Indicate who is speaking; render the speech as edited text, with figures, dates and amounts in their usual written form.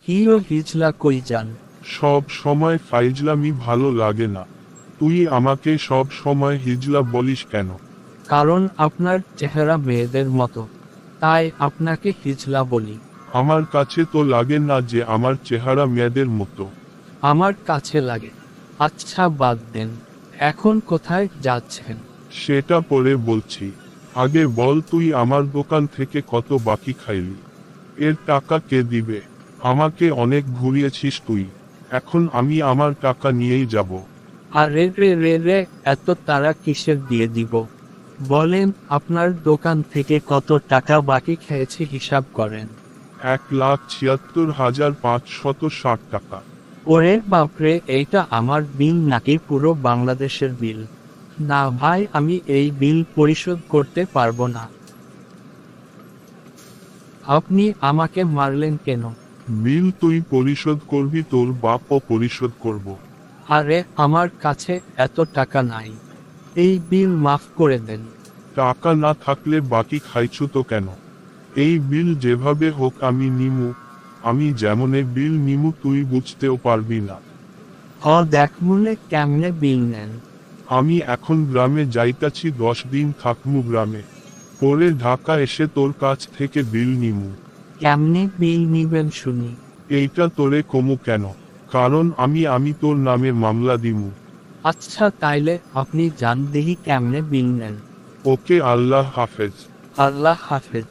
Speaker 1: Hero Hizla কই যান?
Speaker 2: সব সময় ফাইজলামি ভালো লাগে না। তুই আমাকে সব সময় হিজলা বলিস কেন?
Speaker 1: কারণ আপনার চেহারা মেয়েদের মতো, তাই আপনাকে হিজলা বলি।
Speaker 2: আমার কাছে তো লাগে না যে আমার চেহারা মেয়েদের মতো।
Speaker 1: আমার কাছে লাগে। আচ্ছা বাদ দেন, এখন কোথায় যাচ্ছেন?
Speaker 2: সেটা পরে বলছি। আগে বল, তুই আমার দোকান থেকে কত বাকি খাইলি? এর টাকা কে দিবে? আমাকে অনেক ঘুরিয়েছিস তুই। এখন আমি আমার টাকা নিয়েই যাব।
Speaker 1: আরে রে রে রে, এত তারা কিসের দিয়ে দিব? বলেন আপনার দোকান থেকে কত টাকা বাকি খেয়েছি হিসাব করেন।
Speaker 2: 1,76,560 টাকা।
Speaker 1: ওরে বাপরে, এইটা আমার বিল নাকি পুরো বাংলাদেশের বিল? না ভাই, আমি এই বিল পরিশোধ করতে পারবো না। আপনি আমাকে মারলেন কেন?
Speaker 2: বিল তুই পরিশোধ করবি, তোর বাপও পরিশোধ করব।
Speaker 1: আরে আমার কাছে এত টাকা নাই, এই বিল মাফ করে দেন।
Speaker 2: টাকা না থাকলে বাকি খাইছু তো কেন? এই বিল যেভাবে হোক আমি নিমু। আমি যেমনে বিল নিমু তুই বুঝতেও পারবি না।
Speaker 1: দেখ মনে কেমনে বিল নেন।
Speaker 2: আমি এখন গ্রামে যাইতাছি, 10 দিন থাকমু গ্রামে। পরে ঢাকা এসে তোর কাছ থেকে বিল নিমু।
Speaker 1: কেমনে বিল নিবেন শুনি?
Speaker 2: এইটা তোরে কমু কেন? কারণ আমি তোর নামে মামলা দিমু।
Speaker 1: আচ্ছা তাইলে আপনি জান দেখি কেমনে বিল নেন।
Speaker 2: ওকে, আল্লাহ হাফেজ।
Speaker 1: আল্লাহ হাফেজ।